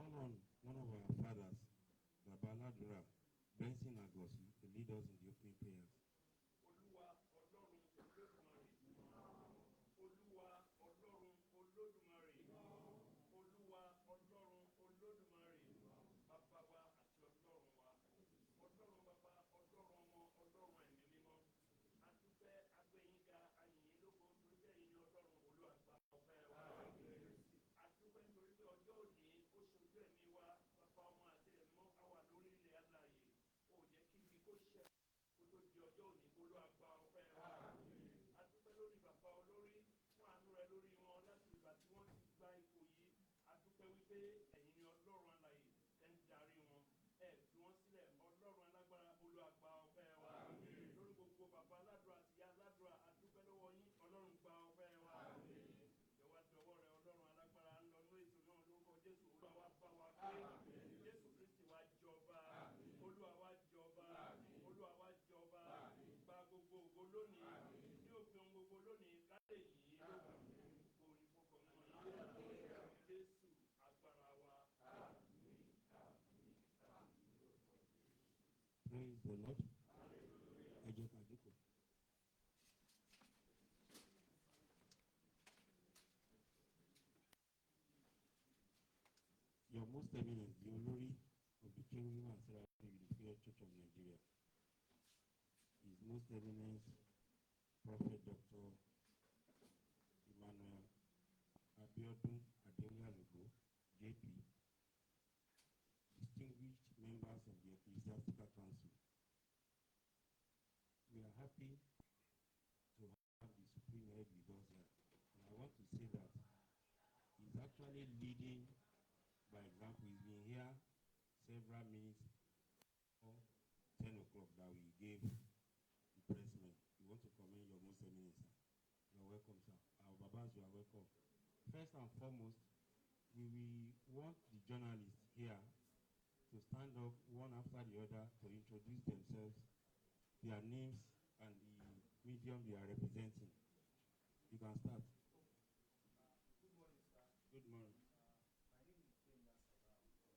call on one of our fathers, Baba Ladura, Benson Agosi, to lead us in the opening prayers. Praise the Lord. Ẹ jẹ́ ká jókòó. Your Most Eminent, the Olori of the Cherubim and Seraphim Unification Church of Nigeria, His Most Eminent Prophet Dr. Emmanuel Abiodun Adewale-Alogo, JP, distinguished members of the Ecclesiastical Council. We are happy to have the Supreme Head with us here. And I want to say that he's actually leading by example. He's been here several minutes before 10 o'clock that we gave the pressmen. We want to commend your Most Eminent, sir. You are welcome, sir. Our Babas, you are welcome. First and foremost, we want the journalists here to stand up one after the other to introduce themselves, their names, and the medium they are representing. You can start. Good morning, sir. Good morning. My name is Kenya Sara from the Guardian newspaper.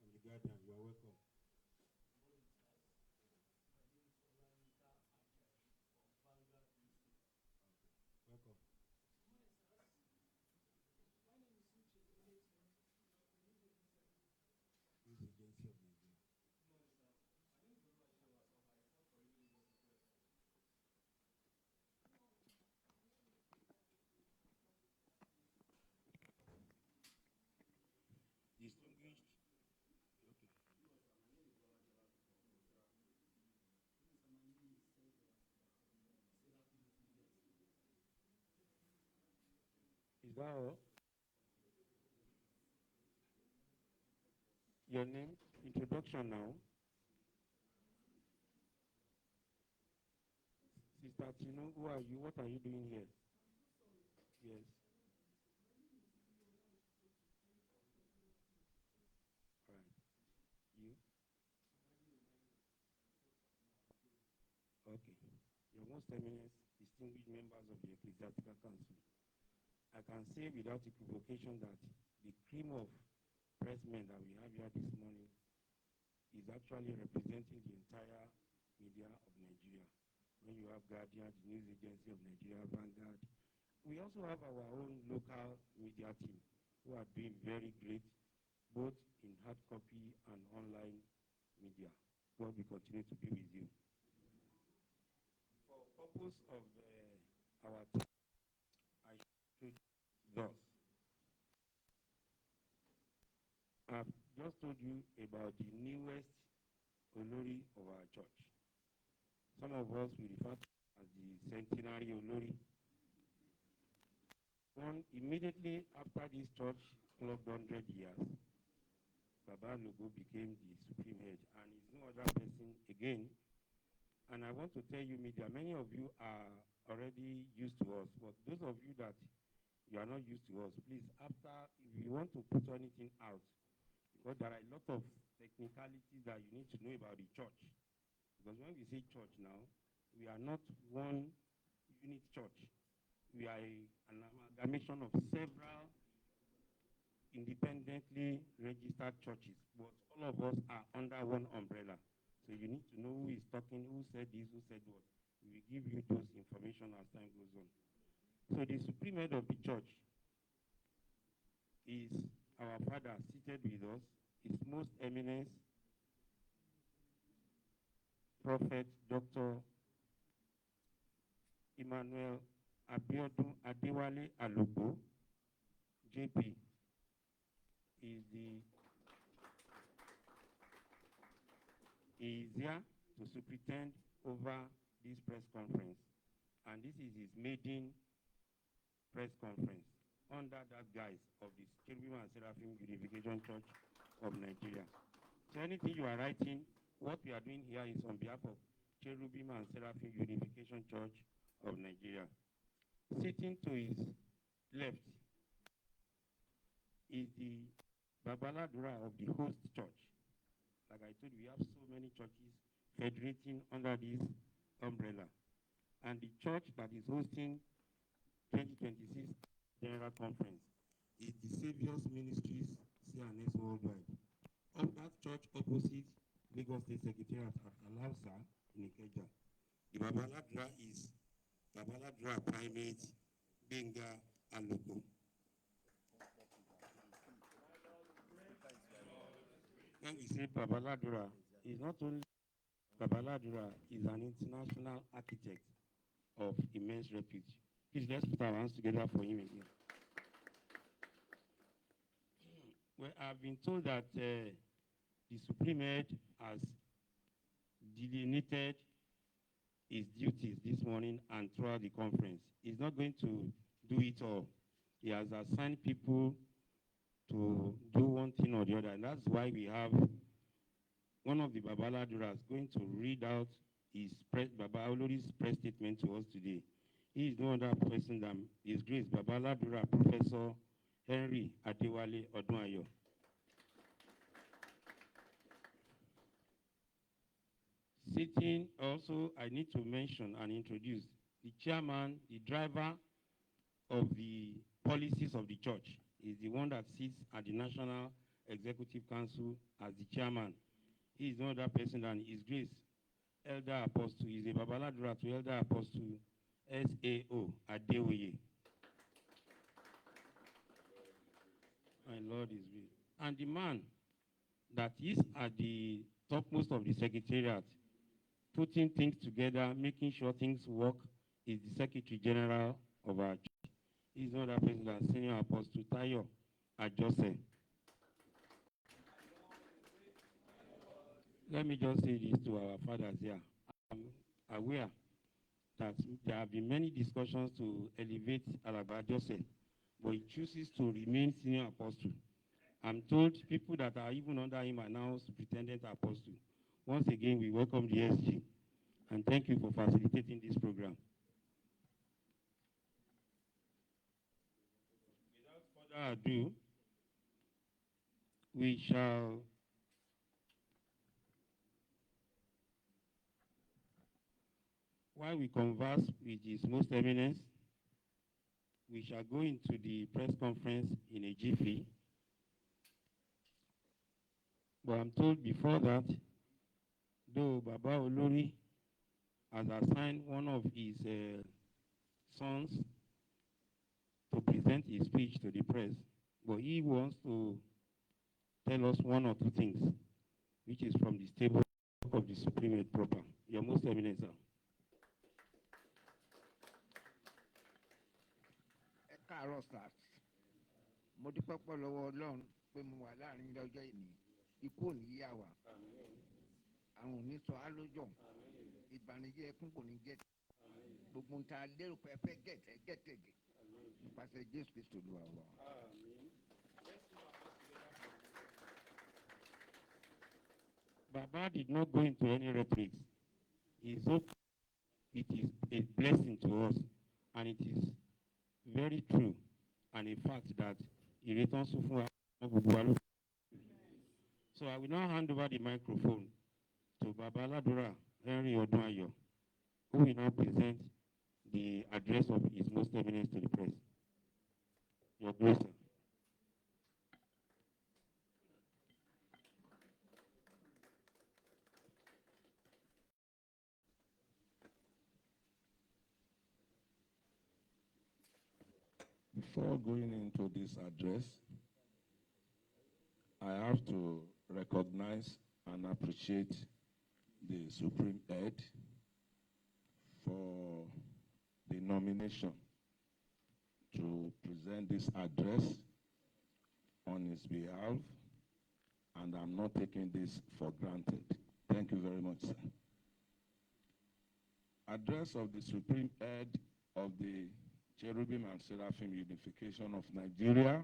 I'm the Guardian. You are welcome. Good morning, sir. My name is Olanika Ajayi from Vanguard newspaper. Okay. Welcome. Good morning, sir. My name is Uche Oletu from the News Agency. News Agency of Nigeria. Good morning, sir. My name is Oluwasewa from my report for Radio News Press. Distinguished. Okay. Is that all? Your name? Introduction now. Sister Tinu, who are you? What are you doing here? Yes. All right. You? Okay. Your Most Eminent, distinguished members of the Ecclesiastical Council, I can say without equivocation that the cream of pressmen that we have here this morning is actually representing the entire media of Nigeria. When you have Guardian, the News Agency of Nigeria, Vanguard, we also have our own local media team who are doing very great, both in hard copy and online media. God will continue to be with you. For purpose of our team, I should thus. I've just told you about the newest Olori of our church. Some of us will refer to as the centenary Olori. One immediately after this church clocked 100 years, Baba Logo became the supreme head, and he's no other person again. And I want to tell you, media, many of you are already used to us, but those of you that you are not used to us, please, after, if you want to put anything out, because there are a lot of technicalities that you need to know about the church. Because when we say church now, we are not one unit church. We are an amalgamation of several independently registered churches, but all of us are under one umbrella. So you need to know who is talking, who said this, who said what. We will give you those information as time goes on. So the supreme head of the church is our father seated with us, His Most Eminence, Prophet Dr. Emmanuel Abiodun Adewale Alobo, JP, is here to superintend over this press conference. And this is his maiden press conference under that guise of the Cherubim and Seraphim Unification Church of Nigeria. So anything you are writing, what we are doing here is on behalf of Cherubim and Seraphim Unification Church of Nigeria. Sitting to his left is the Babaladura of the host church. Like I told you, we have so many churches federating under this umbrella. And the church that is hosting 2026 General Conference is the Savior's Ministries CNS Worldwide. On that church opposite Lagos State Secretariat at Alausa in Ikeja. The Babaladra is Babaladra Primate, Benga, and Loco. When we say Babaladra, it's not only Babaladra is an international architect of immense repute. Please let's put our hands together for him again. Well, I've been told that the Supreme Head has delineated his duties this morning and throughout the conference. He's not going to do it all. He has assigned people to do one thing or the other, and that's why we have one of the Babaladuras going to read out Baba Olori's press statement to us today. He is no other person than His Grace Babaladura Professor Henry Adewale Odunayo. Sitting also, I need to mention and introduce the chairman, the driver of the policies of the church. Is the one that sits at the National Executive Council as the chairman. He is no other person than His Grace Elder Apostle. He is a Babaladura to Elder Apostle S.A.O. Adeoye. My Lord is real. And the man that is at the topmost of the secretariat, putting things together, making sure things work, is the Secretary General of our church. He is not a person than Senior Apostle Tayo Ajose. Let me just say this to our fathers here. I'm aware that there have been many discussions to elevate Alaba Jose, but he chooses to remain Senior Apostle. I'm told people that are even under him are now Superintendent Apostle. Once again, we welcome the SG, and thank you for facilitating this program. Without further ado, we shall while we converse with His Most Eminence, we shall go into the press conference in a jiffy. But I'm told before that, though Baba Olori has assigned one of his sons to present his speech to the press, but he wants to tell us one or two things, which is from the stable of the Supreme Head proper. Your Most Eminent, sir. Káàárọ̀ start mo dúpẹ́ pọ̀ lọ́wọ́ Ọlọ́run pé mo wà láàrin lọ́jọ́ ìní ikú ò ní yà wá àrùn ò ní sọ á lójọ́ ìbànújẹ́ ẹkún kò ní jẹ́ gbogbo nta lérò pé ẹ fẹ́ gẹ̀tẹ̀gẹ̀ nípasẹ̀ Jésù Kristo Olúwa wa. Baba did not go into any rhetoric. It is a blessing to us, and it is very true and a fact that he returns to Fuwa. So I will now hand over the microphone to Babaladura Henry Odunayo, who will now present the address of His Most Eminence to the press. Your Grace, sir. Before going into this address, I have to recognize and appreciate the Supreme Head for the nomination to present this address on his behalf, and I'm not taking this for granted. Thank you very much, sir. Address of the Supreme Head of the Cherubim and Seraphim Unification of Nigeria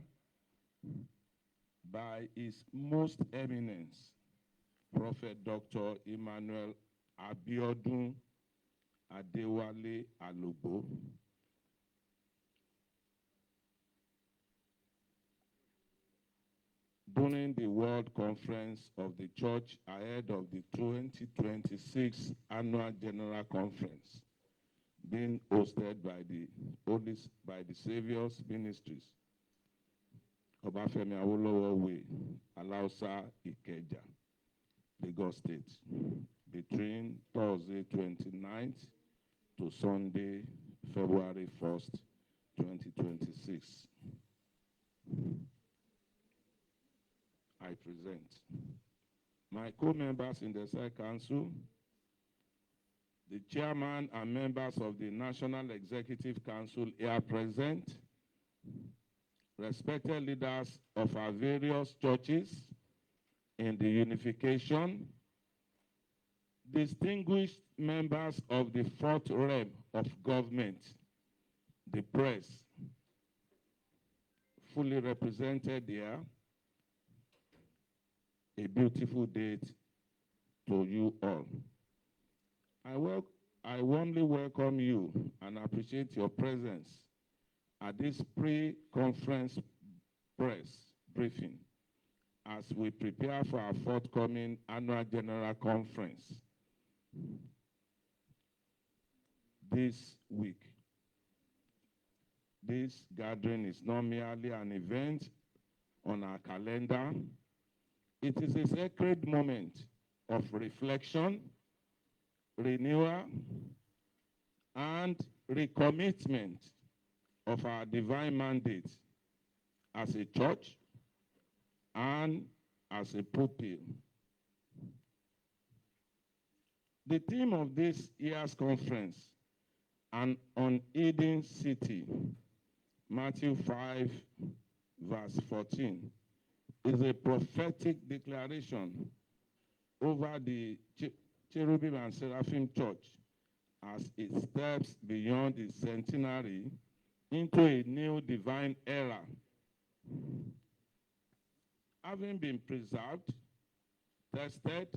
by His Most Eminence, Prophet Dr. Emmanuel Abiodun Adewale Alobo, during the World Conference of the Church ahead of the 2026 Annual General Conference being hosted by the Savior's Ministries, Obafemi Awolowo Way, Alausa, Ikeja, Lagos State, between Thursday 29th to Sunday, February 1st, 2026. I present my co-members in the State Council, the chairman and members of the National Executive Council here present, respected leaders of our various churches in the Unification, distinguished members of the fourth realm of government, the press, fully represented here. A beautiful date to you all. I warmly welcome you and appreciate your presence at this pre-conference press briefing as we prepare for our forthcoming annual general conference this week. This gathering is not merely an event on our calendar. It is a sacred moment of reflection, renewal, and recommitment of our divine mandate as a church and as a pupil. The theme of this year's conference, an unhidden city, Matthew 5, verse 14, is a prophetic declaration over the Cherubim and Seraphim Church as it steps beyond its centenary into a new divine era. Having been preserved, tested,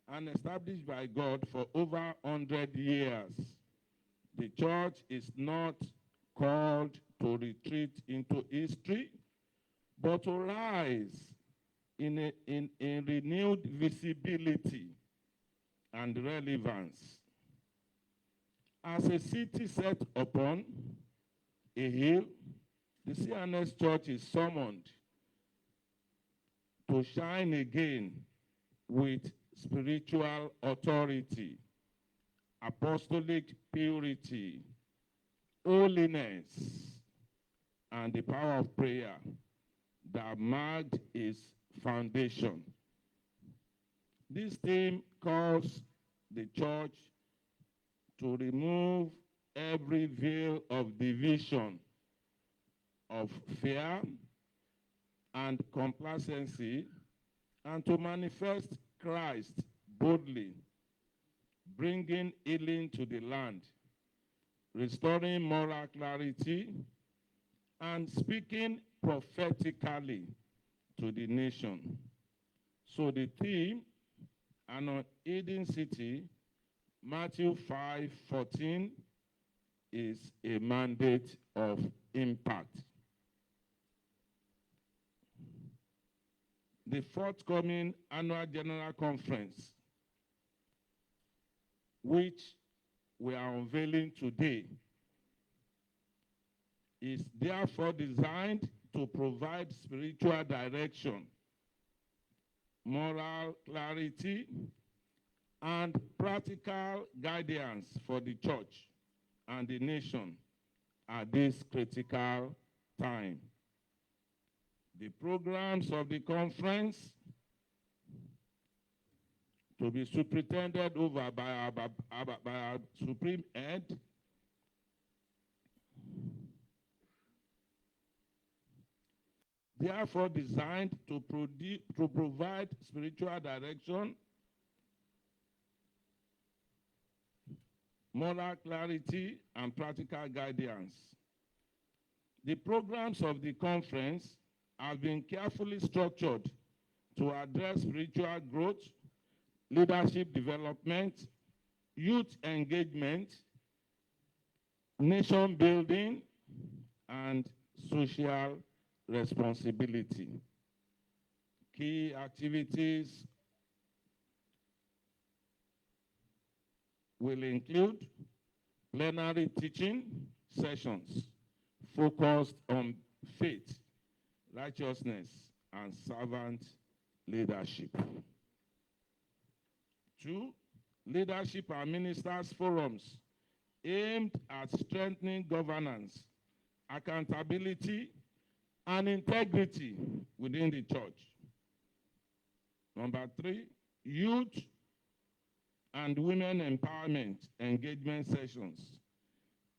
and established by God for over 100 years, the church is not called to retreat into history, but to rise in renewed visibility and relevance. As a city set upon a hill, the CNS Church is summoned to shine again with spiritual authority, apostolic purity, holiness, and the power of prayer that marked its foundation. This theme calls the church to remove every veil of division, of fear and complacency, and to manifest Christ boldly, bringing healing to the land, restoring moral clarity, and speaking prophetically to the nation. So the theme, an unhidden city, Matthew 5:14, is a mandate of impact. The forthcoming annual general conference, which we are unveiling today, is therefore designed to provide spiritual direction, moral clarity, and practical guidance for the church and the nation at this critical time. The programs of the conference to be superintended over by our Supreme Head, therefore designed to provide spiritual direction, moral clarity, and practical guidance. The programs of the conference have been carefully structured to address spiritual growth, leadership development, youth engagement, nation building, and social responsibility. Key activities will include plenary teaching sessions focused on faith, righteousness, and servant leadership. 2, leadership and ministers forums aimed at strengthening governance, accountability, and integrity within the church. Number 3, youth and women empowerment engagement sessions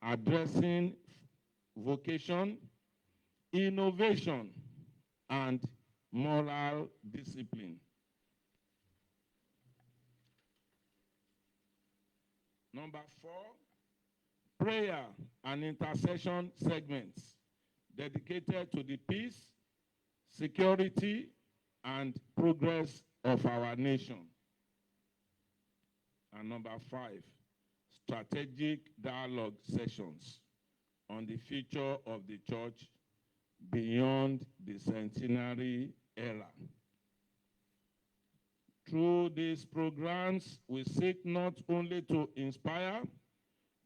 addressing vocation, innovation, and moral discipline. Number 4, prayer and intercession segments dedicated to the peace, security, and progress of our nation. And number 5, strategic dialogue sessions on the future of the church beyond the centenary era. Through these programs, we seek not only to inspire,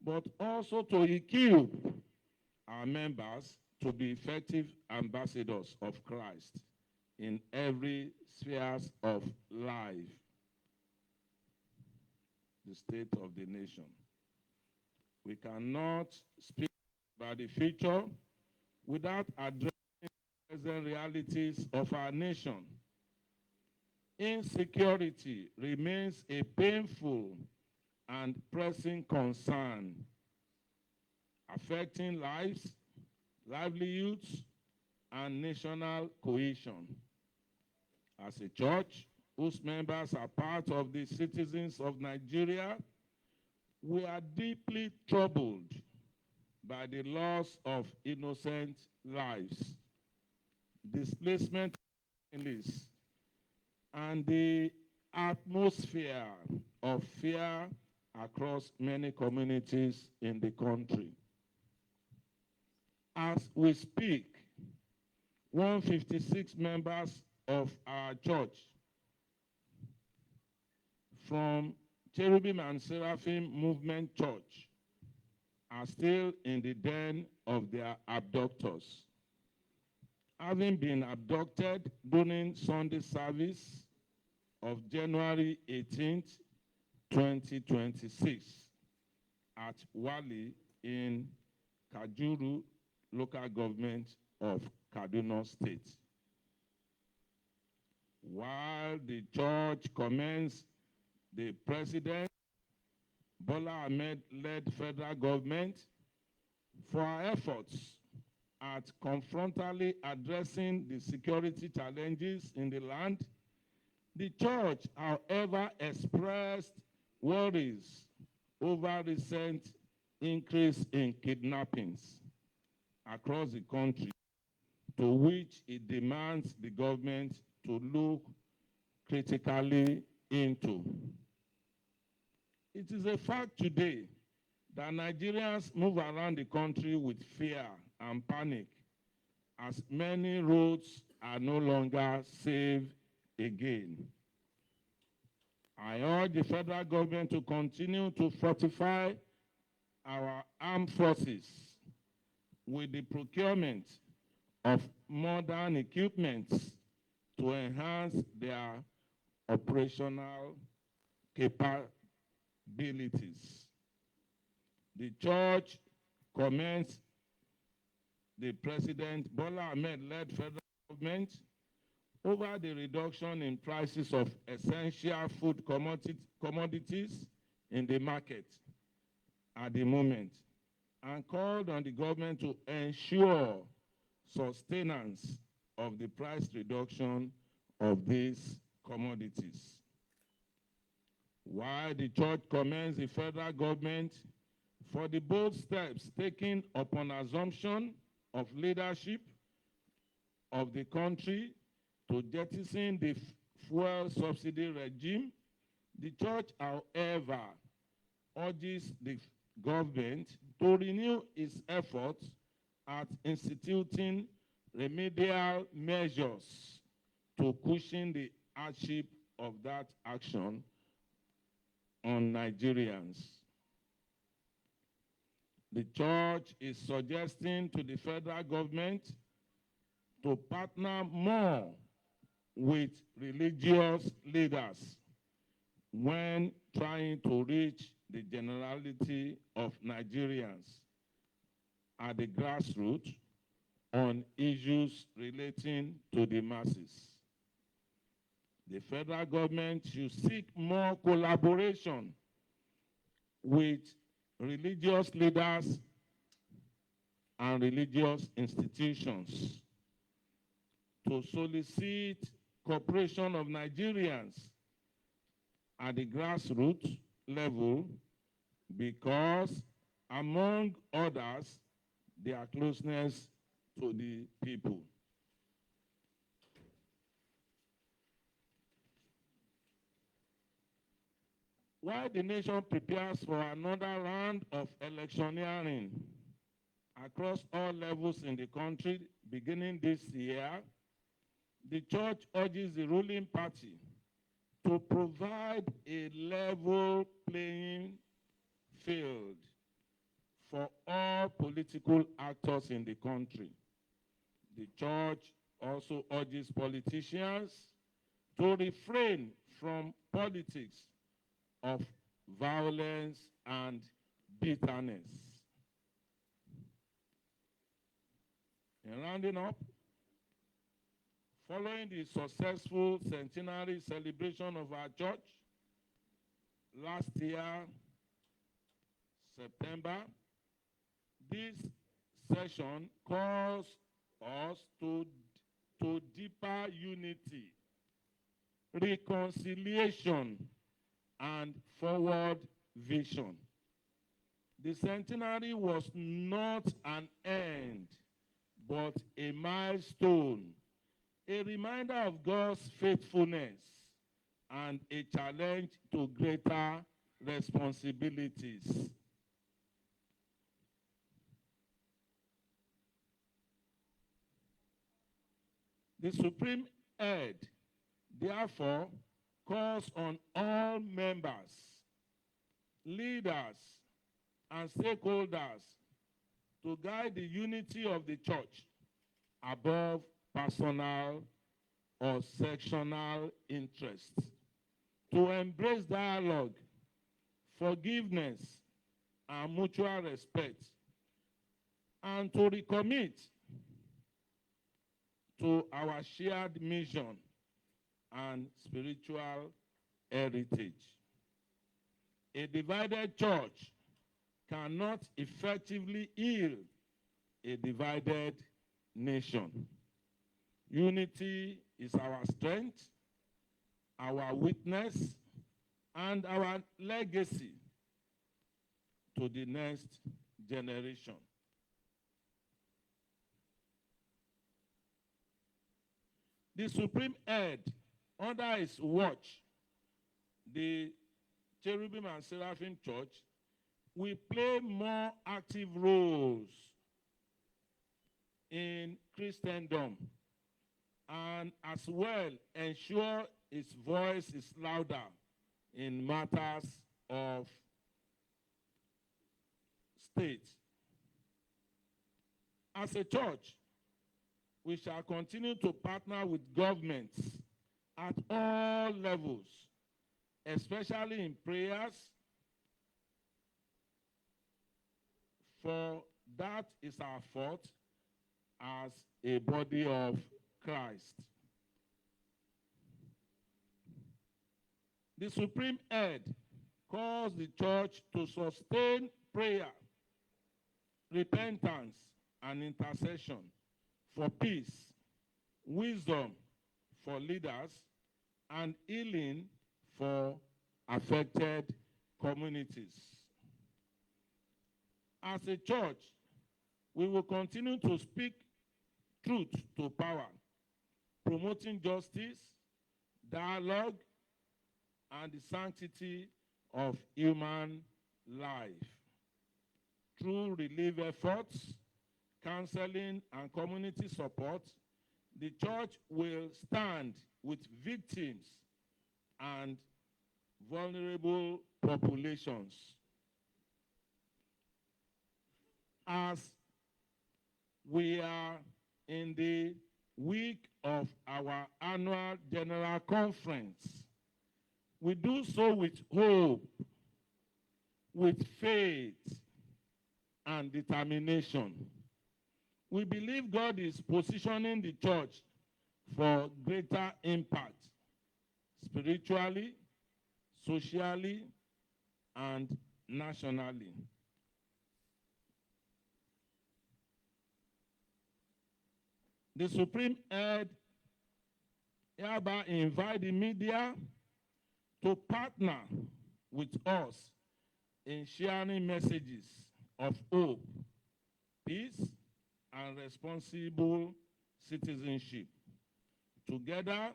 but also to equip our members to be effective ambassadors of Christ in every sphere of life, the state of the nation. We cannot speak about the future without addressing the present realities of our nation. Insecurity remains a painful and pressing concern, affecting lives, livelihoods, and national cohesion. As a church whose members are part of the citizens of Nigeria, we are deeply troubled by the loss of innocent lives, displacement of families, and the atmosphere of fear across many communities in the country. As we speak, 156 members of our church from Cherubim and Seraphim Movement Church are still in the den of their abductors, having been abducted during Sunday service of January 18th, 2026 at Wali in Kajuru local government of Kaduna State. While the church commends the President Bola Ahmed-led federal government for our efforts at confrontally addressing the security challenges in the land, the church, however, expressed worries over recent increase in kidnappings across the country, to which it demands the government to look critically into. It is a fact today that Nigerians move around the country with fear and panic, as many roads are no longer safe again. I urge the federal government to continue to fortify our armed forces with the procurement of modern equipment to enhance their operational capabilities. The church commends the President Bola Ahmed-led federal government over the reduction in prices of essential food commodities in the market at the moment, and called on the government to ensure sustenance of the price reduction of these commodities. While the church commends the federal government for the bold steps taken upon assumption of leadership of the country to jettison the fuel subsidy regime, the church, however, urges the government to renew its efforts at instituting remedial measures to cushion the hardship of that action on Nigerians. The church is suggesting to the federal government to partner more with religious leaders when trying to reach the generality of Nigerians at the grassroots on issues relating to the masses. The federal government should seek more collaboration with religious leaders and religious institutions to solicit cooperation of Nigerians at the grassroots level because, among others, their closeness to the people. While the nation prepares for another round of electioneering across all levels in the country beginning this year, the church urges the ruling party to provide a level playing field for all political actors in the country. The church also urges politicians to refrain from politics of violence and bitterness. In rounding up, following the successful centenary celebration of our church last year, September, this session calls us to deeper unity, reconciliation, and forward vision. The centenary was not an end, but a milestone, a reminder of God's faithfulness, and a challenge to greater responsibilities. The Supreme Head, therefore, calls on all members, leaders, and stakeholders to guide the unity of the church above personal or sectional interests, to embrace dialogue, forgiveness, and mutual respect, and to recommit to our shared mission and spiritual heritage. A divided church cannot effectively heal a divided nation. Unity is our strength, our witness, and our legacy to the next generation. The Supreme Head, under his watch, the Cherubim and Seraphim Church, will play more active roles in Christendom and as well ensure its voice is louder in matters of state. As a church, we shall continue to partner with governments at all levels, especially in prayers, for that is our fault, as a body of Christ. The Supreme Head calls the church to sustain prayer, repentance, and intercession for peace, wisdom for leaders, and healing for affected communities. As a church, we will continue to speak truth to power, promoting justice, dialogue, and the sanctity of human life. Through relief efforts, counseling, and community support, the church will stand with victims and vulnerable populations. As we are in the week of our annual general conference, we do so with hope, with faith, and determination. We believe God is positioning the church for greater impact, spiritually, socially, and nationally. The Supreme Head hereby invite the media to partner with us in sharing messages of hope, peace, and responsible citizenship. Together,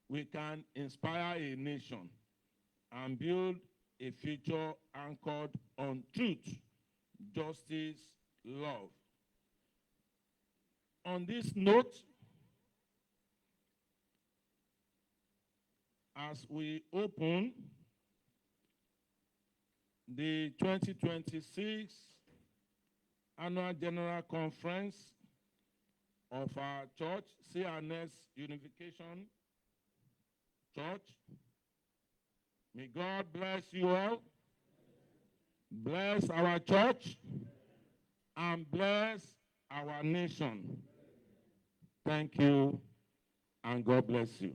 we can inspire a nation and build a future anchored on truth, justice, love. On this note, as we open the 2026 Annual General Conference of our church, CNS Unification Church, may God bless you all, bless our church, and bless our nation. Thank you, and God bless you.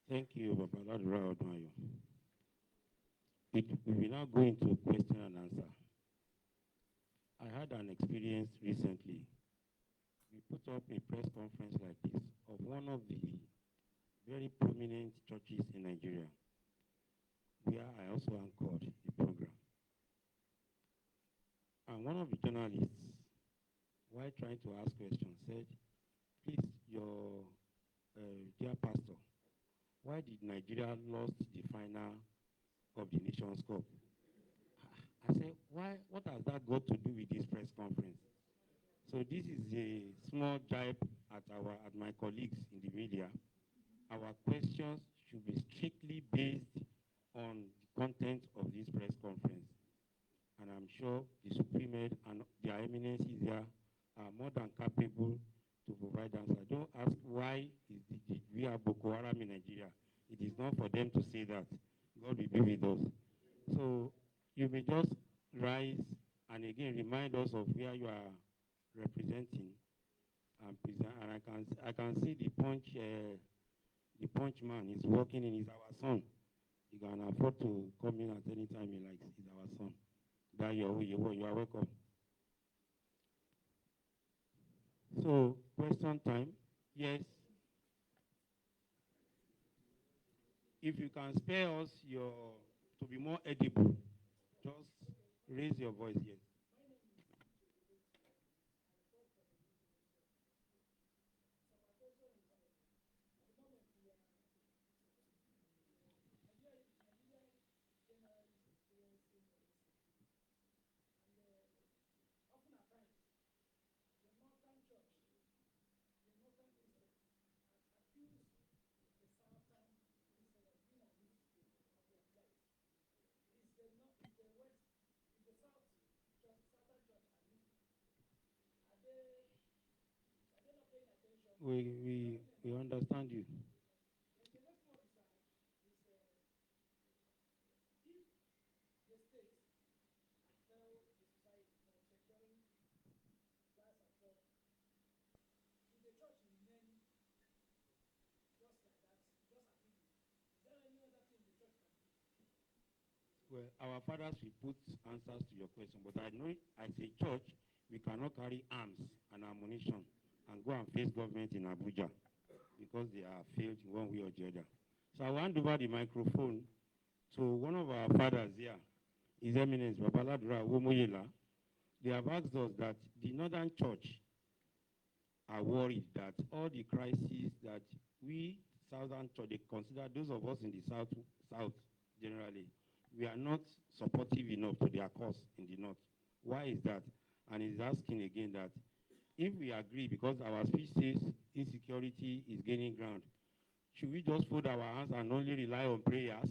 Thank you, Babaladura Odmayo. We will now go into question and answer. I had an experience recently. We put up a press conference like this of one of the very prominent churches in Nigeria, where I also anchored a program. And one of the journalists, while trying to ask questions, said, please, your dear pastor, why did Nigeria lost the final of the Nations Cup? I said, why? What has that got to do with this press conference? So this is a small jibe at my colleagues in the media. Our questions should be strictly based on the content of this press conference. And I'm sure the Supreme Head and their eminences there are more than capable to provide answers. Don't ask why we have Boko Haram in Nigeria. It is not for them to say that. God will be with us. So you may just rise and again remind us of where you are representing and present. And I can see the punch man is working in. He's our son. He can afford to come in at any time he likes. He's our son. You are welcome. So, question time. Yes. If you can spare us to be more edible, just raise your voice. Yes. We understand you. Well, our fathers will put answers to your question, but I know as a church, we cannot carry arms and ammunition and go and face government in Abuja because they are failed in one way or the other. So I will hand over the microphone to one of our fathers here, His Eminence Babaladura Womoyela. They have asked us that the Northern Church are worried that all the crises that we Southern Church, they consider those of us in the South generally, we are not supportive enough to their cause in the North. Why is that? And he's asking again that if we agree, because our speech says insecurity is gaining ground, should we just fold our hands and only rely on prayers?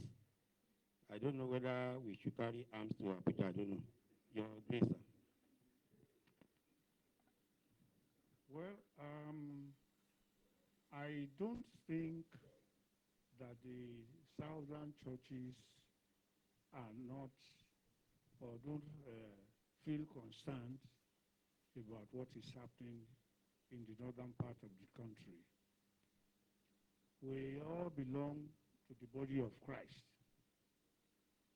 I don't know whether we should carry arms to Abuja. I don't know. Your grace, sir. Well, I don't think that the southern churches are not or don't feel concerned about what is happening in the northern part of the country. We all belong to the body of Christ.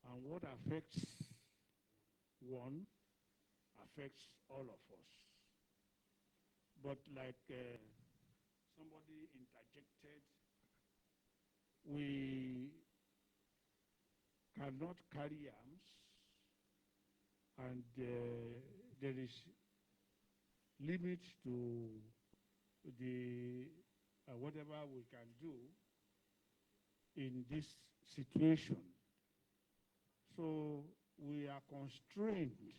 And what affects one affects all of us. But like somebody interjected, we cannot carry arms, and there is limit to the whatever we can do in this situation. So we are constrained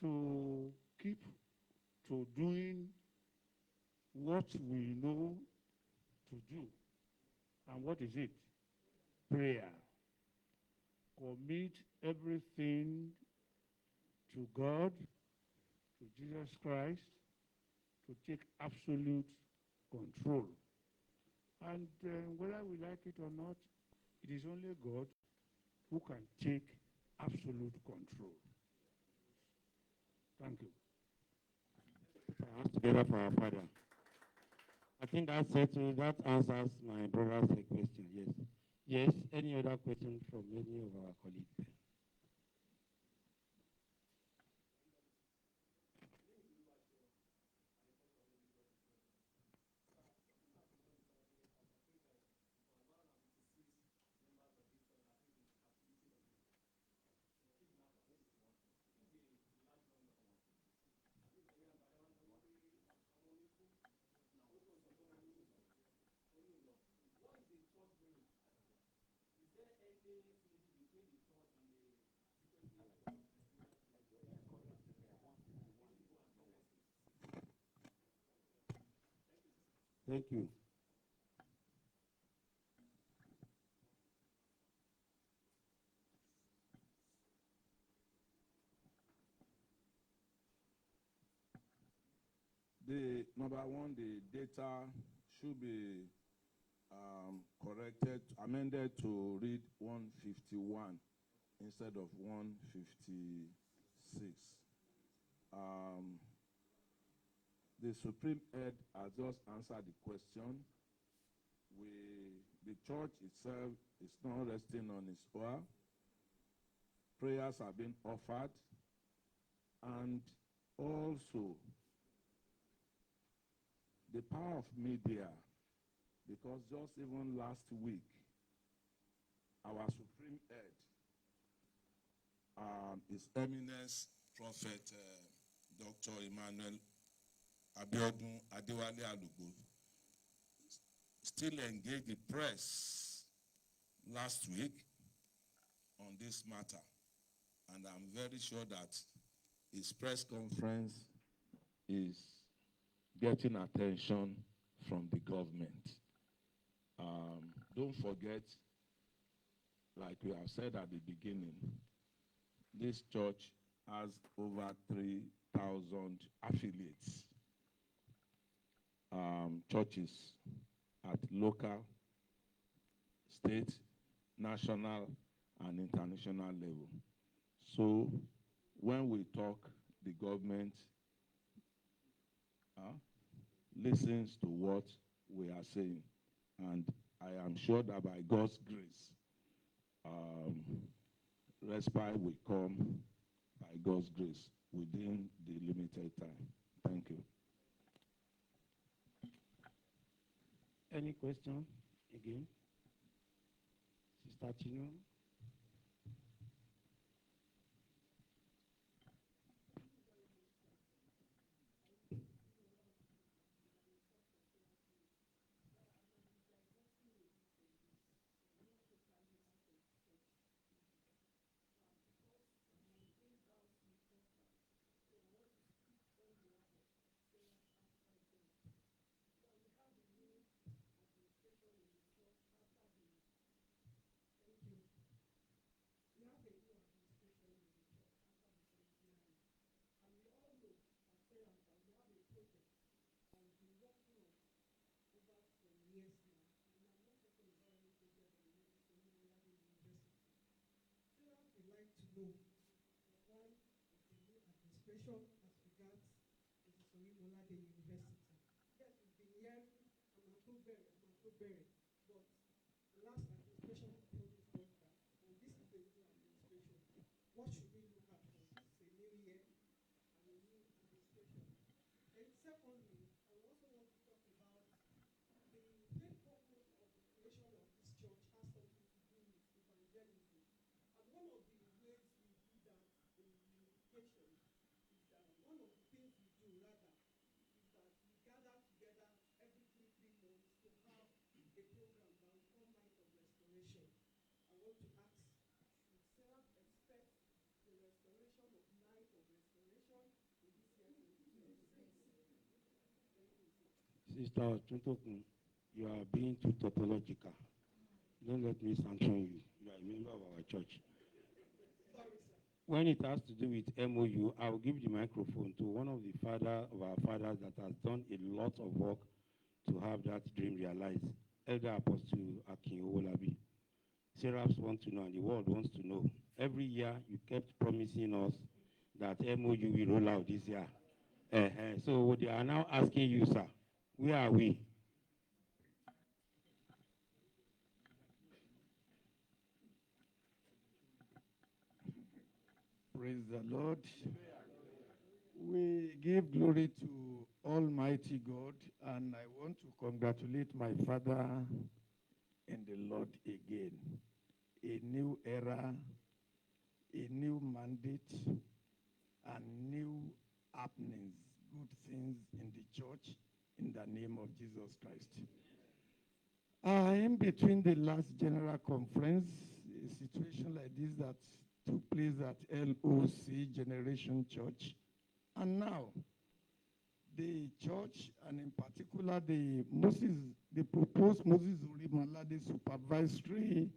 to keep to doing what we know to do. And what is it? Prayer. Commit everything to God, to Jesus Christ, to take absolute control. And whether we like it or not, it is only God who can take absolute control. Thank you. Hands together for our father. I think that settles, that answers my brother's question. Yes. Yes. Any other question from any of our colleagues? Thank you. The number one, the data should be corrected, amended to read 151 instead of 156. The Supreme Head has just answered the question. The church itself is not resting on its oar. Prayers have been offered, and also the power of media, because just even last week, our Supreme Head, His Eminence Prophet Dr. Emmanuel Abiodun Adewale Alugbo, still engaged the press last week on this matter. And I'm very sure that his press conference is getting attention from the government. Don't forget, like we have said at the beginning, this church has over 3,000 affiliates, churches at local, state, national, and international level. So when we talk, the government listens to what we are saying. And I am sure that by God's grace, respite will come by God's grace within the limited time. Thank you. Any question again? Sister Chino? We have a new administration in the church after the 79, and we all know as parents that we have a project that we've been working on over some years now, and I'm not talking about any project that we need to know at the university. Parents would like to know why is the new administration as regards Mrs. Orimolade University. Yes, we've been hearing Amatobere, but the last administration promised us that, and this is the new administration. What should we look at for? This is a new year and a new administration. And secondly, I also want to talk about the main purpose of the creation of this church has something to do with evangelism. And one of the ways we do that in unification is that one of the things we do rather is that we gather together every 3 months to have a program that we call Night of Restoration. I want to ask, should Sarah expect the restoration of Night of Restoration in this year 2026? Sister Tuntokun, you are being too tautological. Don't let me sanction you. You are a member of our church. Sorry, sir. When it has to do with MOU, I will give the microphone to one of our fathers that has done a lot of work to have that dream realized. Elder Apostle Akin Owolabi. Seraphs want to know and the world wants to know. Every year you kept promising us that MOU will roll out this year. So they are now asking you, sir, where are we? Praise the Lord. We give glory to Almighty God, and I want to congratulate my father in the Lord again. A new era, a new mandate, and new happenings, good things in the church, in the name of Jesus Christ. In between the last general conference, a situation like this that took place at LOC Generation Church, and now the church, and in particular the proposed Moses Urimalade Supervisory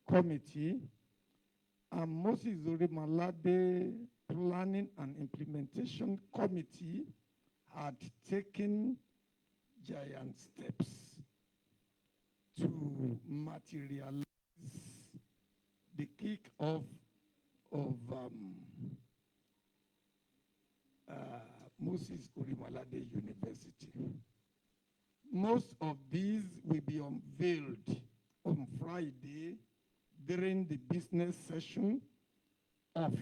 Committee, and Moses Urimalade Planning and Implementation Committee had taken giant steps to materialize the kick-off of Moses Urimalade University. Most of these will be unveiled on Friday during the business session of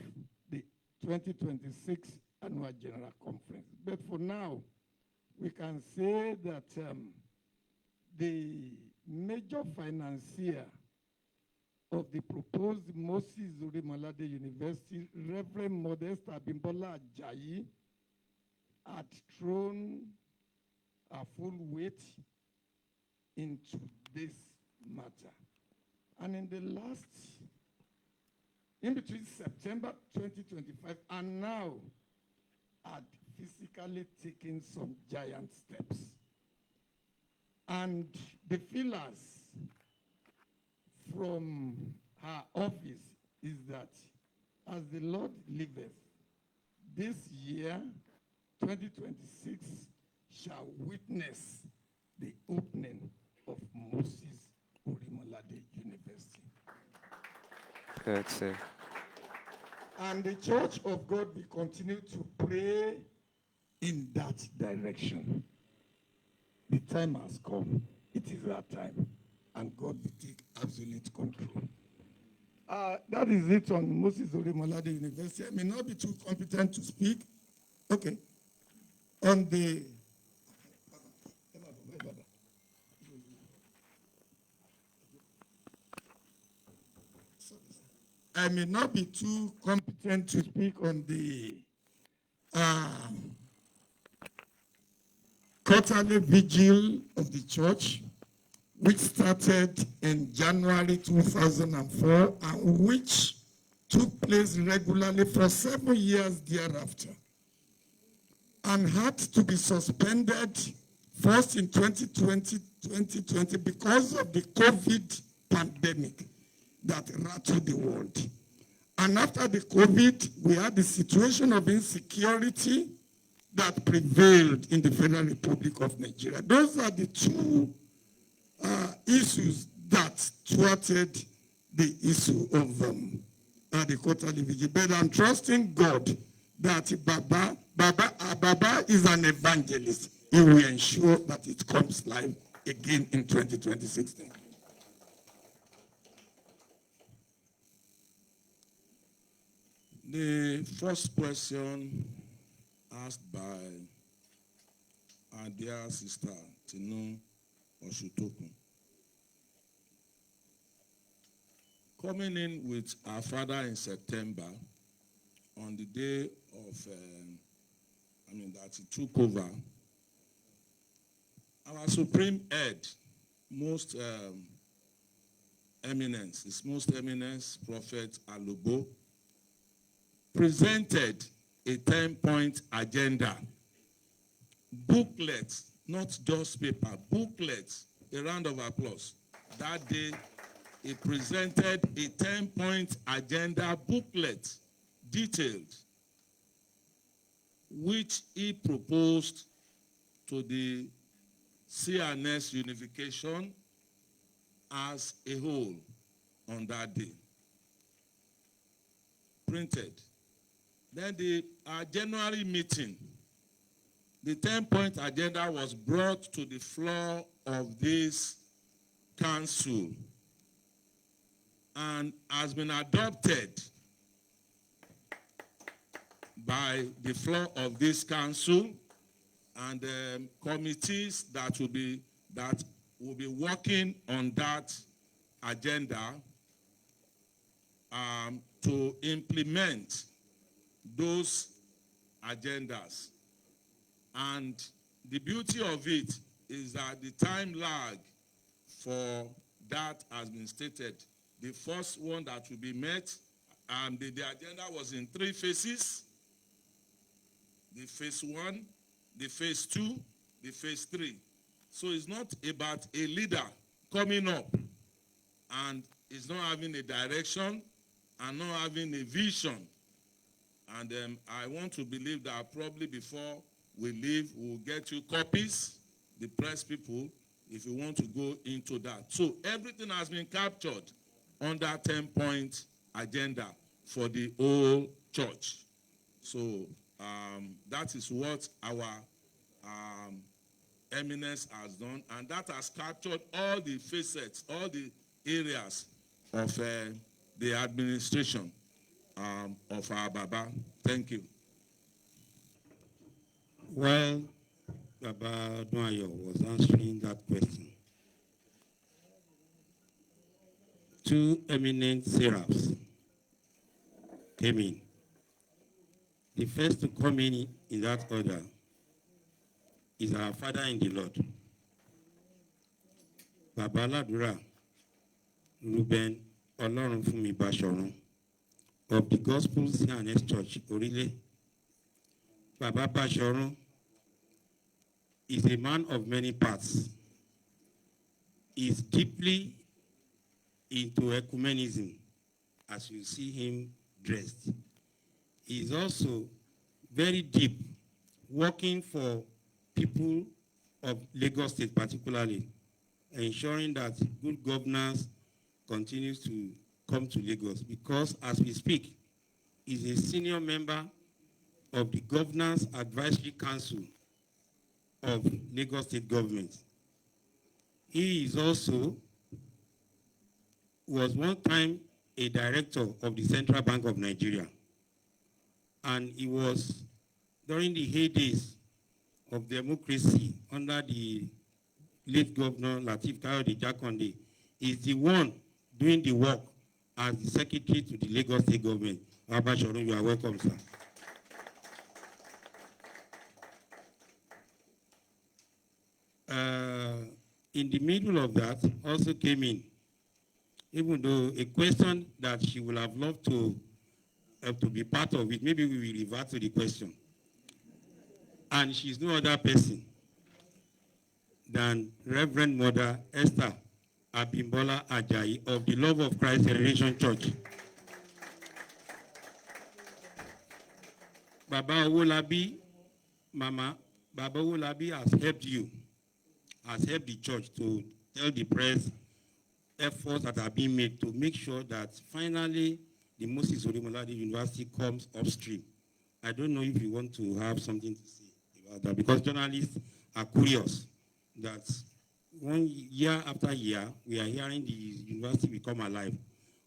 the 2026 Annual General Conference. But for now, we can say that the major financier of the proposed Moses Urimalade University, Reverend Modest Abimbola Ajayi, had thrown a full weight into this matter. And in the last, in between September 2025 and now, had physically taken some giant steps. And the feelers from her office is that as the Lord liveth, this year, 2026, shall witness the opening of Moses Urimalade University. Good, sir. And the Church of God will continue to pray in that direction. The time has come. It is our time. And God will take absolute control. That is it on Moses Orimolade University. I may not be too competent to speak. Okay. On the I may not be too competent to speak on the quarterly vigil of the church, which started in January 2004 and which took place regularly for 7 years thereafter, and had to be suspended first in 2020 because of the COVID pandemic that rattled the world. And after the COVID, we had the situation of insecurity that prevailed in the Federal Republic of Nigeria. Those are the two issues that thwarted the issue of the quarterly vigil. But I'm trusting God that Baba is an evangelist. He will ensure that it comes live again in 2026. The first question asked by our dear sister, Tinu Oshutokun. Coming in with our father in September, on the day of, that he took over, our Supreme Head, most eminence, his most eminence, Prophet Alubo, presented a 10-point agenda. Booklets, not just paper, booklets. A round of applause. That day, he presented a 10-point agenda booklet, detailed, which he proposed to the CNS Unification as a whole on that day. Printed. Then the January meeting, the 10-point agenda was brought to the floor of this council and has been adopted by the floor of this council, and committees that will be working on that agenda to implement those agendas. And the beauty of it is that the time lag for that has been stated. The first one that will be met, the agenda was in 3 phases. The phase 1, the phase 2, the phase 3. So it's not about a leader coming up and is not having a direction and not having a vision. And I want to believe that probably before we leave, we'll get you copies, the press people, if you want to go into that. So everything has been captured on that 10-point agenda for the whole church. So that is what our eminence has done, and that has captured all the facets, all the areas of the administration of our Baba. Thank you. While Baba Noyo was answering that question, 2 eminent seraphs came in. The first to come in that order is our Father in the Lord, Baba Ladura Ruben Olorunfunmi Basharun of the Gospel CNS Church, Orile. Baba Basharun is a man of many parts. He is deeply into ecumenism, as you see him dressed. He is also very deep, working for people of Lagos State particularly, ensuring that good governance continues to come to Lagos, because as we speak, he's a senior member of the Governance Advisory Council of Lagos State Government. He is also, was one time a director of the Central Bank of Nigeria. And he was, during the heydays of democracy under the late Governor Lateef Kayode Jakonde, is the one doing the work as the secretary to the Lagos State Government. Baba Shorun, you are welcome, sir. In the middle of that also came in, even though a question that she would have loved to be part of it, maybe we will revert to the question. And she's no other person than Reverend Mother Esther Abimbola Ajayi of the Love of Christ Celebration Church. Baba Owolabi, Mama, Baba Owolabi has helped you, has helped the church to tell the press efforts that are being made to make sure that finally the Moses Orimolade University comes upstream. I don't know if you want to have something to say about that, because journalists are curious that one year after year, we are hearing the university become alive.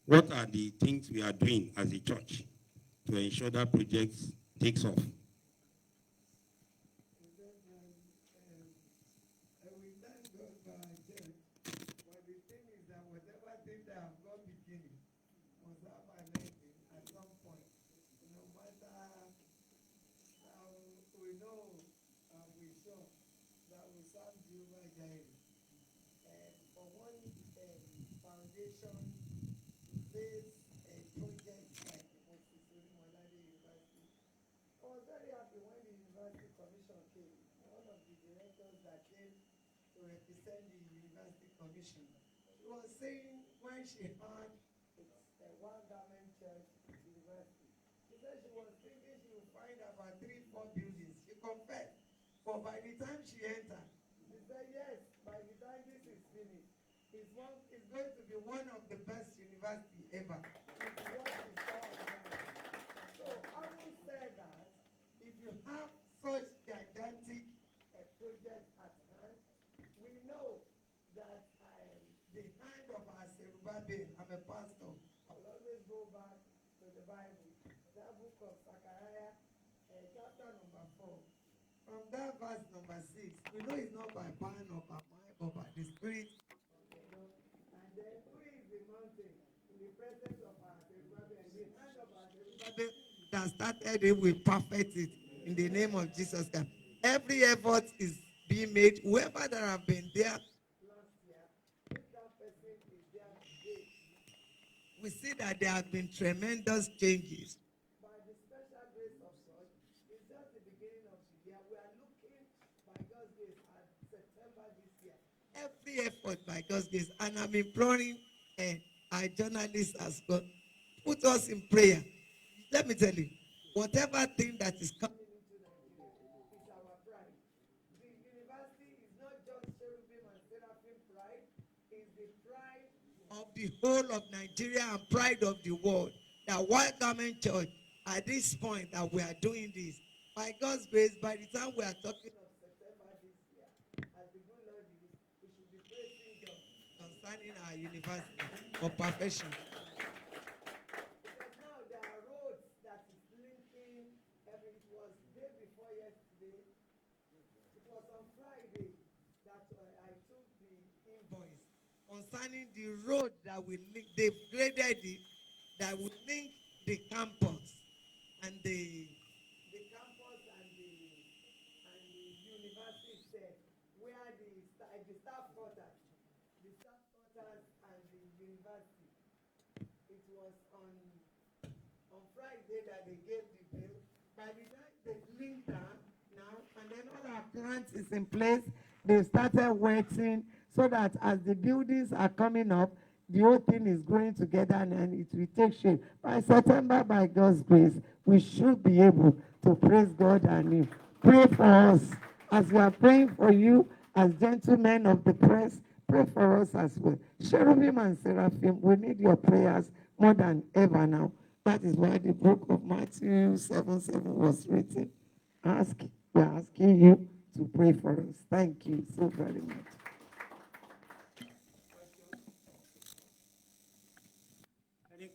What are the things we are doing as a church to ensure that project takes off? She was saying when she heard it's a one-garment church university, she said she was thinking she would find about 3-4 buildings. She confessed, but by the time she entered, she said yes. By the time this is finished, it's going to be one of the best university ever. It's what she saw online. So having said that, if you have such gigantic project at hand, we know that the hand of our Zerubbabel, I'm a pastor, I will always go back to the Bible, that book of Zechariah, chapter number 4. From that verse number 6, we know it's not by power nor by might, but by the Spirit of the Lord. And then who is the mountain in the presence of our Zerubbabel? And the hand of our Zerubbabel that started it will perfect it in the name of Jesus Christ. Every effort is being made. Whoever that have been there last year, if that person is there today, we see that there have been tremendous changes. By the special grace of God, it's just the beginning of the year. We are looking by God's grace at September this year. Every effort by God's grace, and I'm imploring our journalists as God, put us in prayer. Let me tell you, whatever thing that is coming into Nigeria is our pride. The university is not just cherubim and seraphim pride, it's the pride of the whole of Nigeria and pride of the world. That one government church at this point that we are doing this, by God's grace, by the time we are talking of September this year, as the good Lord is, we should be praising God concerning our university for perfection. Because now there are roads that is linking. It was day before yesterday. It was on Friday that I took the invoice concerning the road that will link. They've graded it that will link the campus and the campus and the university itself, where the staff quarters, and the university. It was on Friday that they gave the bill. By the time they linked that now, and then all our plans is in place, they started working so that as the buildings are coming up, the whole thing is going together and it will take shape. By September, by God's grace, we should be able to praise God and pray for us. As we are praying for you, as gentlemen of the press, pray for us as well. Cherubim and Seraphim, we need your prayers more than ever now. That is why the book of Matthew 7:7 was written. We are asking you to pray for us. Thank you so very much. Any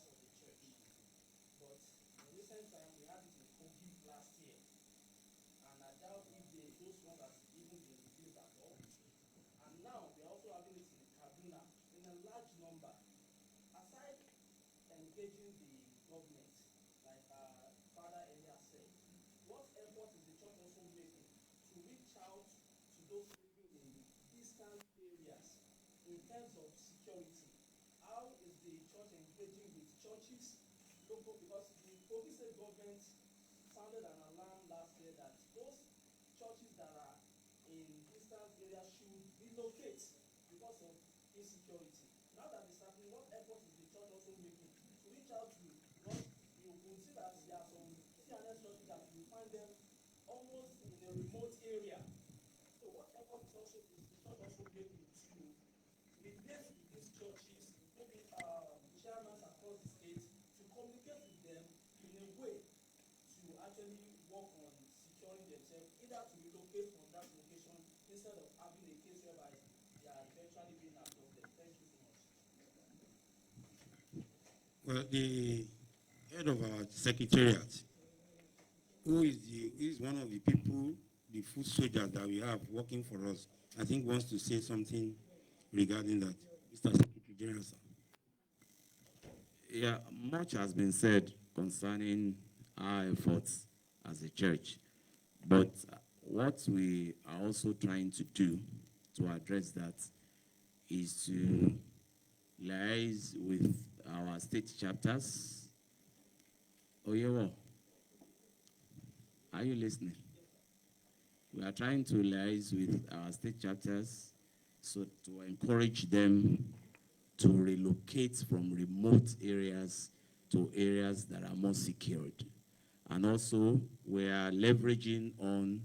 members of the church. But in recent time, we had it in Kogi last year, and I doubt if those ones have even been reduced at all. And now we are also having it in Kaduna in a large number. Aside engaging the government, like our father earlier said, what effort is the church also making to reach out to those living in distant areas in terms of security? How is the church engaging with churches, local, because the Kogi state government sounded an alarm last year that those churches that are in distant areas should relocate because of insecurity. Now that it's happening, what effort is the church also making to reach out to, because you will see that there are some CNS churches that you find them almost in a remote area. So what effort is the church also making to relate with these churches, maybe chairmen across the state, to communicate with them in a way to actually work on securing themselves, either to relocate from that location instead of having a case whereby they are eventually being abducted. Thank you so much. Well, the head of our secretariat, who is one of the people, the foot soldiers that we have working for us, I think wants to say something regarding that. Mr. Secretary General, sir. Yeah, much has been said concerning our efforts as a church. But what we are also trying to do to address that is to liaise with our state chapters. Oyewo, are you listening? We are trying to liaise with our state chapters so to encourage them to relocate from remote areas to areas that are more secured. And also, we are leveraging on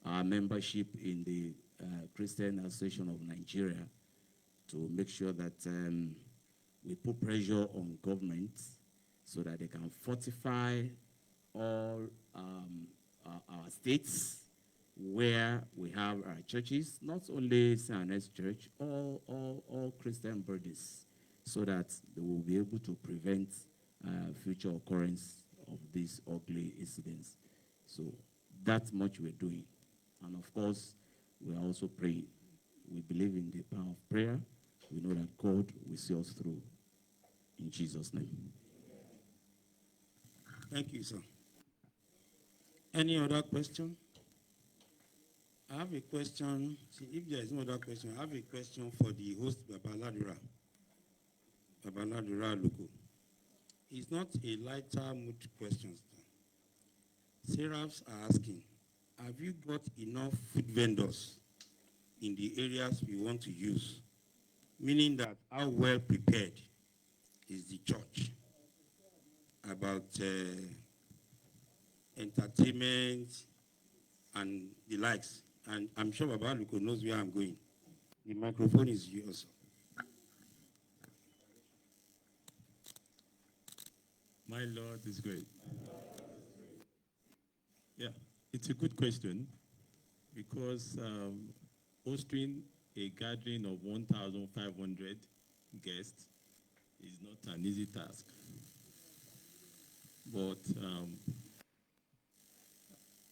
our membership in the Christian Association of Nigeria to make sure that we put pressure on government so that they can fortify all our states where we have our churches, not only CNS Church, all Christian bodies, so that they will be able to prevent future occurrence of these ugly incidents. So that much we're doing. And of course, we are also praying. We believe in the power of prayer. We know that God will see us through. In Jesus' name. Thank you, sir. Any other question? I have a question. See, if there is no other question, I have a question for the host, Babaladura. Babaladura Luko. It's not a lighter mood question. Seraphs are asking, have you got enough food vendors in the areas we want to use? Meaning that how well prepared is the church about entertainment and the likes. And I'm sure Baba Luko knows where I'm going. The microphone is yours. My Lord is great. Yeah, it's a good question because hosting a gathering of 1,500 guests is not an easy task. But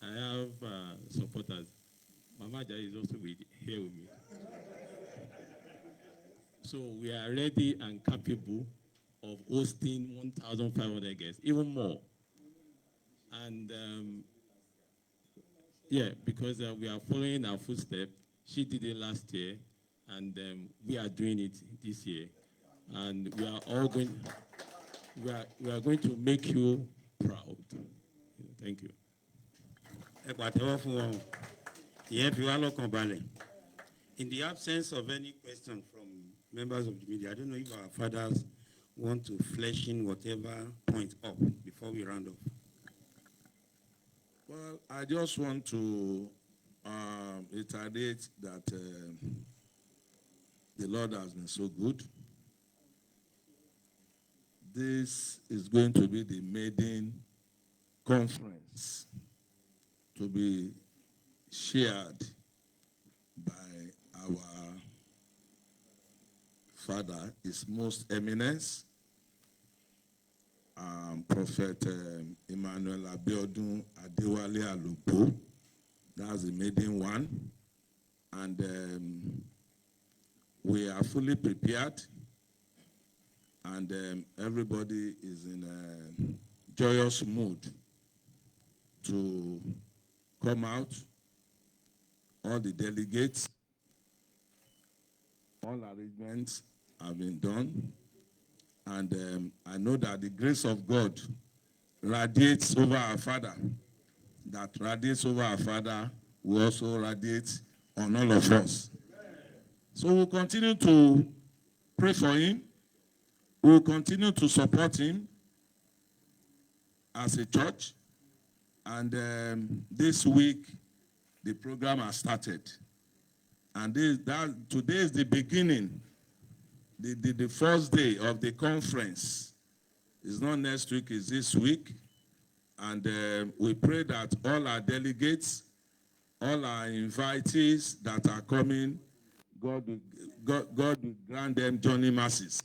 I have supporters. Mama Jai is also here with me. So we are ready and capable of hosting 1,500 guests, even more. And yeah, because we are following our footsteps. She did it last year, and we are doing it this year. And we are all going, we are going to make you proud. Thank you. In the absence of any question from members of the media, I don't know if our fathers want to flesh in whatever point up before we round off. Well, I just want to reiterate that the Lord has been so good. This is going to be the maiden conference to be shared by our Father, His Most Eminence, Prophet Emmanuel Abiodun Adewale Alupo. That's the maiden one. And we are fully prepared. And everybody is in a joyous mood to come out. All the delegates, all arrangements have been done. And I know that the grace of God radiates over our Father. That radiates over our Father will also radiate on all of us. So we'll continue to pray for him. We'll continue to support him as a church. And this week, the program has started. And today is the beginning, the first day of the conference. It's not next week, it's this week. And we pray that all our delegates, all our invitees that are coming, God will grant them journey mercies.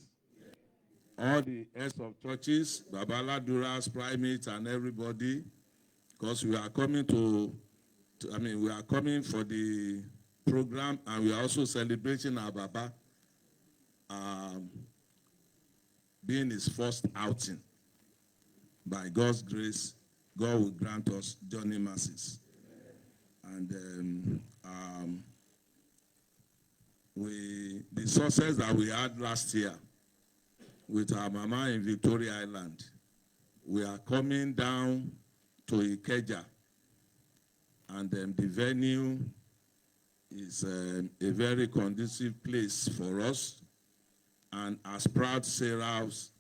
All the heads of churches, Babaladuras, primates, and everybody, because we are coming we are coming for the program, and we are also celebrating our Baba being his first outing. By God's grace, God will grant us journey mercies. And the success that we had last year with our Mama in Victoria Island, we are coming down to Ikeja, and the venue is a very conducive place for us. And as proud Seraph's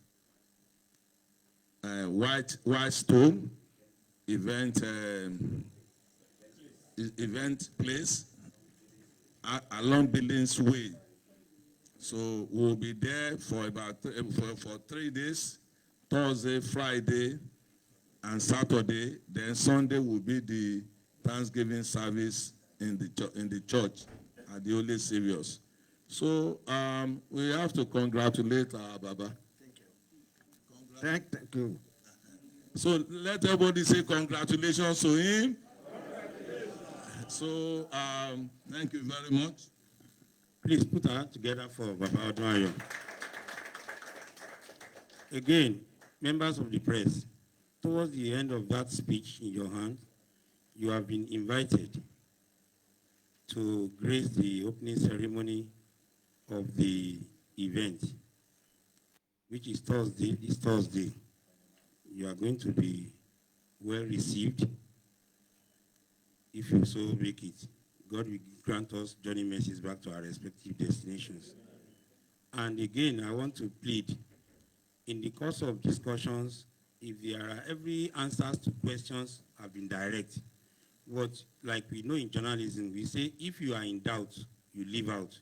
White Stone event place along Billings Way. So we'll be there for about for 3 days, Thursday, Friday, and Saturday. Then Sunday will be the Thanksgiving service in the church at the Holy Saviors. So we have to congratulate our Baba. Thank you. So let everybody say congratulations to him. So thank you very much. Please put our hand together for Baba Odunayo. Again, members of the press, towards the end of that speech in your hand, you have been invited to grace the opening ceremony of the event, which is Thursday, this Thursday. You are going to be well received if you so make it. God will grant us journey mercies back to our respective destinations. And again, I want to plead, in the course of discussions, if there are every answers to questions have been direct, what, like we know in journalism, we say, if you are in doubt, you leave out.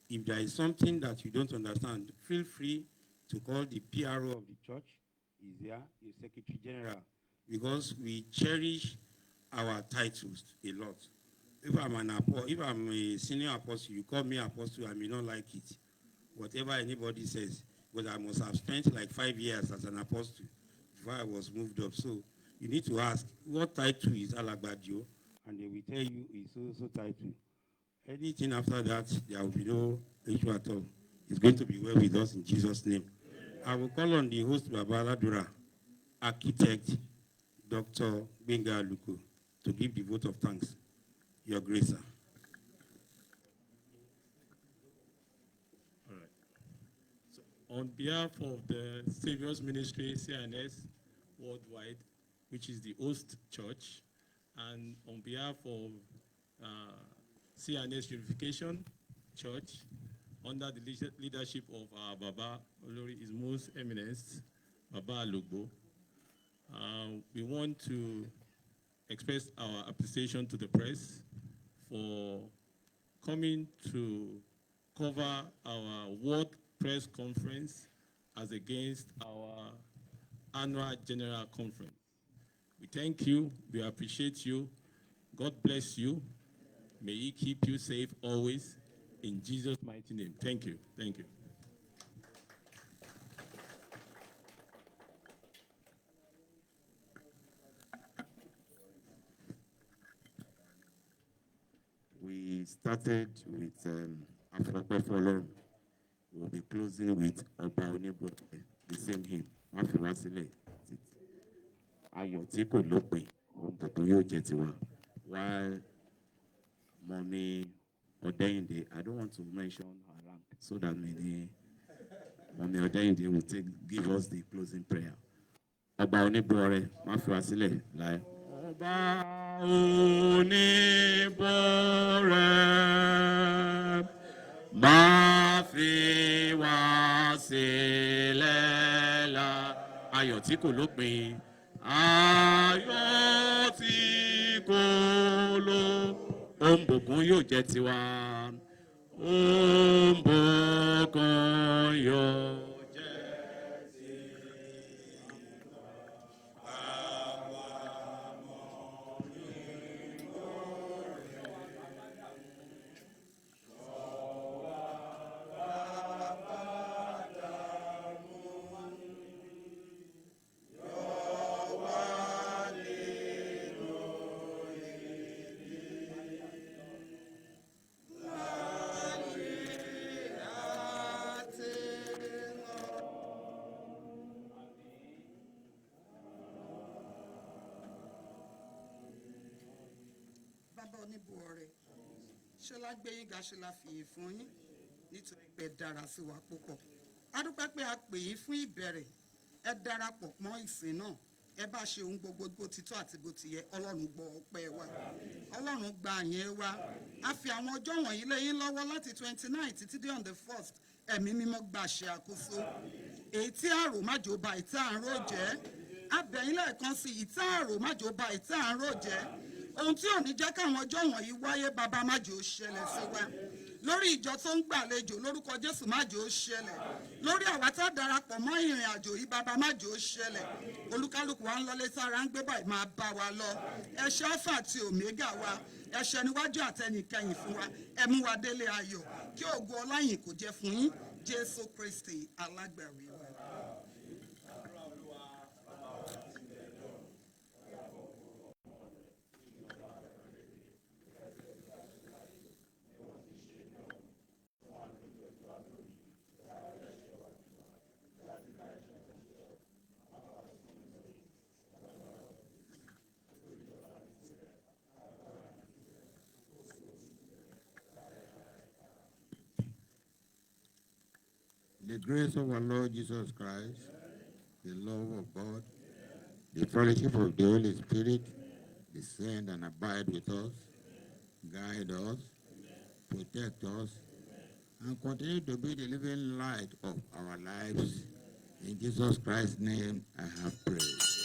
If there is something that you don't understand, feel free to call the PRO of the church. Is there, the Secretary General, because we cherish our titles a lot. If I'm a senior apostle, you call me apostle, I may not like it. Whatever anybody says, because I must have spent like 5 years as an apostle before I was moved up. So you need to ask, what title is Alagbadio? And they will tell you it's so title. Anything after that, there will be no issue at all. It's going to be well with us in Jesus' name. I will call on the host, Baba Ladura, architect, Dr. Benga Luko, to give the vote of thanks. Your grace, sir. All right. So on behalf of the Savior's Ministry, CNS Worldwide, which is the host church, and on behalf of CNS Unification Church, under the leadership of our Baba Olori, His Most Eminence, Baba Alogbo, we want to express our appreciation to the press for coming to cover our World Press Conference as against our annual General Conference. We thank you. We appreciate you. God bless you. May He keep you safe always. In Jesus' mighty name. Thank you. Thank you. started with Afrope Follow. We'll be closing with Oba Onibo, the same hymn. Afurasile. Ayọ̀ tí kò lópin, ohun gbogbo yóò jẹ́ tiwa. While Mommy Odeyinde, I don't want to mention her rank so that Mommy Odeyinde will give us the closing prayer. Ọba Oníbọ̀rẹ̀, má fi wá sílẹ̀ láé. Ọba Oníbọ̀rẹ̀, má fi wá sílẹ̀ láé. Ayọ̀ tí kò lópin. Ayọ̀ tí kò lópin. Ohun gbogbo yóò jẹ́ tiwa. Ohun gbogbo yóò. Bàbá Oníbọ̀rẹ̀, ṣọlá gbé yín ga ṣọlá fìyè fún yín nítorí pé ẹ dára sí wa púpọ̀. A dúpẹ́ pé a pè yín fún ìbẹ̀rẹ̀, ẹ darapọ̀ mọ́ ìsìn náà, ẹ bá ṣe ohun gbogbo bó ti tọ́ àti bó ti yẹ. Ọlọ́run gbọ́ ọpẹ́ wa, Ọlọ́run gba àyẹn wa. A fi àwọn ọjọ́ wọ̀nyí lé yín lọ́wọ́ láti 29 títí dé on the 1st. Ẹ̀mí mímọ́ gbàṣẹ àkóso. Èyí tí àrò májò ba ìta àrò jẹ́. Abẹ̀yìn lẹ́ẹ̀kan sí ìta àrò májò ba ìta àrò jẹ́. Ohun tí ò ní jẹ́ káwọn ọjọ́ wọ̀nyí wáyé, bàbá májò ṣẹlẹ̀ sí wa. Lórí ìjọ tó ń gbàlejò lórúkọ Jésù májò ṣẹlẹ̀. Lórí àwa tá darapọ̀ mọ́ ìrìn àjò yìí, bàbá májò ṣẹlẹ̀. Olúkálùkù wa ń lọlé sára ń gbé báyìí máa bá wa lọ. Ẹṣẹ́ Alpha àti Omega wa, ẹṣẹ́ níwájú àtẹnìkẹyìn fún wa, ẹ mú wa délé ayọ̀. Kí ògo ọláyìn kò jẹ́ fún yín, Jésù Kristi alágbàwí wa. The grace of our Lord Jesus Christ, the love of God, the fellowship of the Holy Spirit, descend and abide with us, guide us, protect us, and continue to be the living light of our lives. In Jesus Christ's name, I have prayed.